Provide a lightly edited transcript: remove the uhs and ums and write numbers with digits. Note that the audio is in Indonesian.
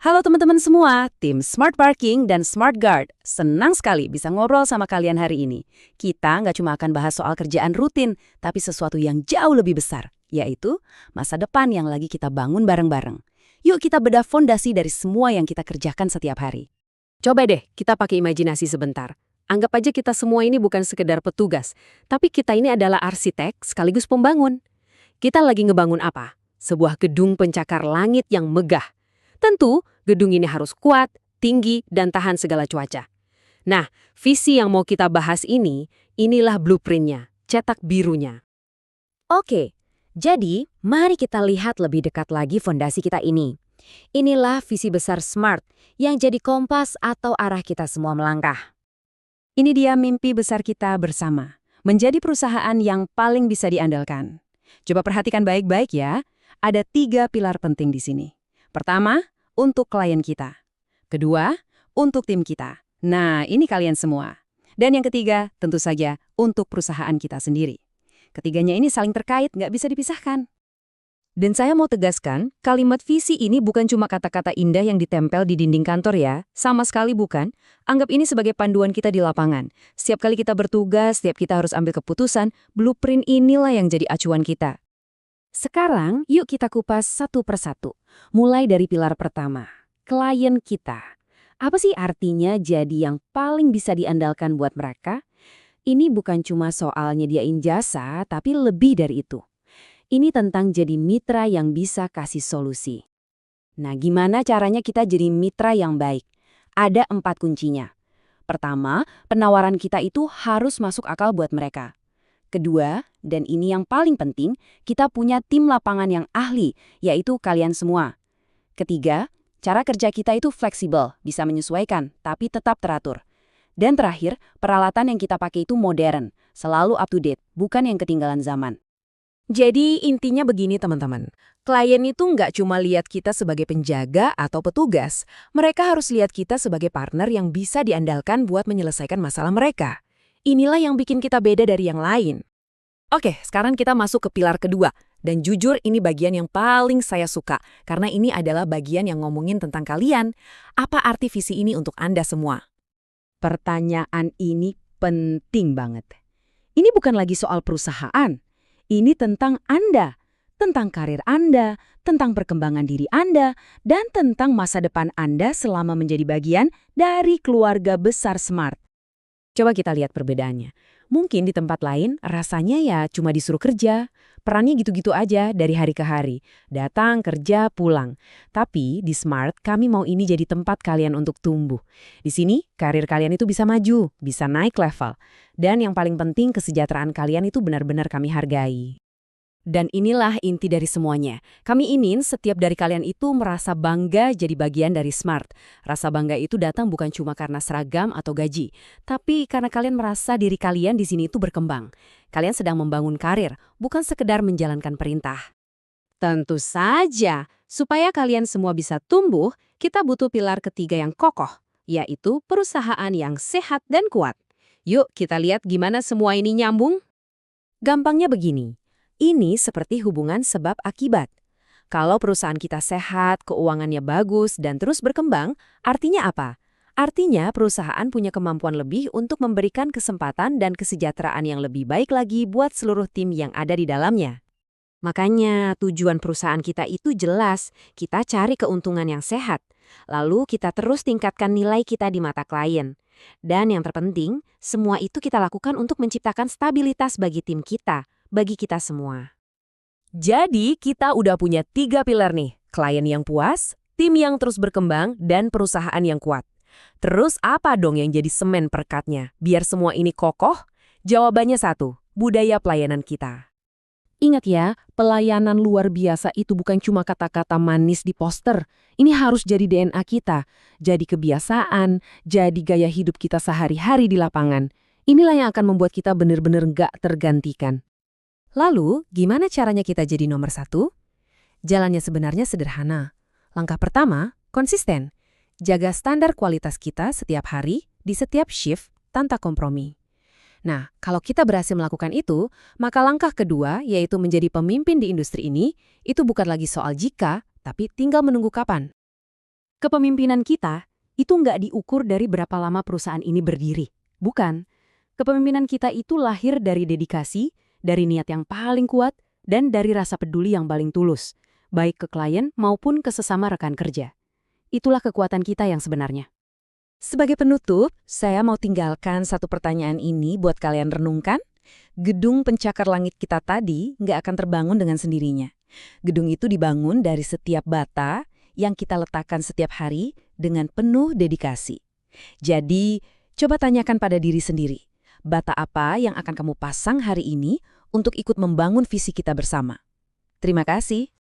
Halo teman-teman semua, tim Smart Parking dan Smart Guard. Senang sekali bisa ngobrol sama kalian hari ini. Kita nggak cuma akan bahas soal kerjaan rutin, tapi sesuatu yang jauh lebih besar, yaitu masa depan yang lagi kita bangun bareng-bareng. Yuk kita bedah fondasi dari semua yang kita kerjakan setiap hari. Coba deh, kita pakai imajinasi sebentar. Anggap aja kita semua ini bukan sekedar petugas, tapi kita ini adalah arsitek sekaligus pembangun. Kita lagi ngebangun apa? Sebuah gedung pencakar langit yang megah. Tentu, gedung ini harus kuat, tinggi, dan tahan segala cuaca. Nah, visi yang mau kita bahas inilah blueprint-nya, cetak birunya. Oke, jadi mari kita lihat lebih dekat lagi fondasi kita ini. Inilah visi besar SMART yang jadi kompas atau arah kita semua melangkah. Ini dia mimpi besar kita bersama, menjadi perusahaan yang paling bisa diandalkan. Coba perhatikan baik-baik ya, ada 3 pilar penting di sini. Pertama, untuk klien kita. Kedua, untuk tim kita. Nah, ini kalian semua. Dan yang ketiga, tentu saja, untuk perusahaan kita sendiri. Ketiganya ini saling terkait, nggak bisa dipisahkan. Dan saya mau tegaskan, kalimat visi ini bukan cuma kata-kata indah yang ditempel di dinding kantor ya. Sama sekali bukan. Anggap ini sebagai panduan kita di lapangan. Setiap kali kita bertugas, setiap kita harus ambil keputusan, blueprint inilah yang jadi acuan kita. Sekarang, yuk kita kupas satu persatu. Mulai dari pilar pertama, klien kita. Apa sih artinya jadi yang paling bisa diandalkan buat mereka? Ini bukan cuma soal nyediain jasa, tapi lebih dari itu. Ini tentang jadi mitra yang bisa kasih solusi. Nah, gimana caranya kita jadi mitra yang baik? Ada 4 kuncinya. Pertama, penawaran kita itu harus masuk akal buat mereka. Kedua, dan ini yang paling penting, kita punya tim lapangan yang ahli, yaitu kalian semua. Ketiga, cara kerja kita itu fleksibel, bisa menyesuaikan, tapi tetap teratur. Dan terakhir, peralatan yang kita pakai itu modern, selalu up to date, bukan yang ketinggalan zaman. Jadi intinya begini teman-teman, klien itu nggak cuma lihat kita sebagai penjaga atau petugas, mereka harus lihat kita sebagai partner yang bisa diandalkan buat menyelesaikan masalah mereka. Inilah yang bikin kita beda dari yang lain. Oke, sekarang kita masuk ke pilar kedua. Dan jujur ini bagian yang paling saya suka, karena ini adalah bagian yang ngomongin tentang kalian. Apa arti visi ini untuk Anda semua? Pertanyaan ini penting banget. Ini bukan lagi soal perusahaan. Ini tentang Anda, tentang karir Anda, tentang perkembangan diri Anda, dan tentang masa depan Anda selama menjadi bagian dari keluarga besar SMART. Coba kita lihat perbedaannya. Mungkin di tempat lain rasanya ya cuma disuruh kerja. Perannya gitu-gitu aja dari hari ke hari. Datang, kerja, pulang. Tapi di SMART kami mau ini jadi tempat kalian untuk tumbuh. Di sini karir kalian itu bisa maju, bisa naik level. Dan yang paling penting kesejahteraan kalian itu benar-benar kami hargai. Dan inilah inti dari semuanya. Kami ingin setiap dari kalian itu merasa bangga jadi bagian dari SMART. Rasa bangga itu datang bukan cuma karena seragam atau gaji, tapi karena kalian merasa diri kalian di sini itu berkembang. Kalian sedang membangun karir, bukan sekedar menjalankan perintah. Tentu saja, supaya kalian semua bisa tumbuh, kita butuh pilar ketiga yang kokoh, yaitu perusahaan yang sehat dan kuat. Yuk kita lihat gimana semua ini nyambung. Gampangnya begini. Ini seperti hubungan sebab akibat. Kalau perusahaan kita sehat, keuangannya bagus, dan terus berkembang, artinya apa? Artinya perusahaan punya kemampuan lebih untuk memberikan kesempatan dan kesejahteraan yang lebih baik lagi buat seluruh tim yang ada di dalamnya. Makanya tujuan perusahaan kita itu jelas, kita cari keuntungan yang sehat. Lalu kita terus tingkatkan nilai kita di mata klien. Dan yang terpenting, semua itu kita lakukan untuk menciptakan stabilitas bagi tim kita. Bagi kita semua. Jadi kita udah punya 3 pilar nih, klien yang puas, tim yang terus berkembang, dan perusahaan yang kuat. Terus apa dong yang jadi semen perekatnya, biar semua ini kokoh? Jawabannya satu, budaya pelayanan kita. Ingat ya, pelayanan luar biasa itu bukan cuma kata-kata manis di poster. Ini harus jadi DNA kita, jadi kebiasaan, jadi gaya hidup kita sehari-hari di lapangan. Inilah yang akan membuat kita benar-benar nggak tergantikan. Lalu, gimana caranya kita jadi nomor 1? Jalannya sebenarnya sederhana. Langkah pertama, konsisten. Jaga standar kualitas kita setiap hari, di setiap shift, tanpa kompromi. Nah, kalau kita berhasil melakukan itu, maka langkah kedua, yaitu menjadi pemimpin di industri ini, itu bukan lagi soal jika, tapi tinggal menunggu kapan. Kepemimpinan kita itu nggak diukur dari berapa lama perusahaan ini berdiri. Bukan. Kepemimpinan kita itu lahir dari dedikasi, dari niat yang paling kuat, dan dari rasa peduli yang paling tulus, baik ke klien maupun ke sesama rekan kerja. Itulah kekuatan kita yang sebenarnya. Sebagai penutup, saya mau tinggalkan satu pertanyaan ini buat kalian renungkan. Gedung pencakar langit kita tadi nggak akan terbangun dengan sendirinya. Gedung itu dibangun dari setiap bata yang kita letakkan setiap hari dengan penuh dedikasi. Jadi, coba tanyakan pada diri sendiri, bata apa yang akan kamu pasang hari ini untuk ikut membangun visi kita bersama? Terima kasih.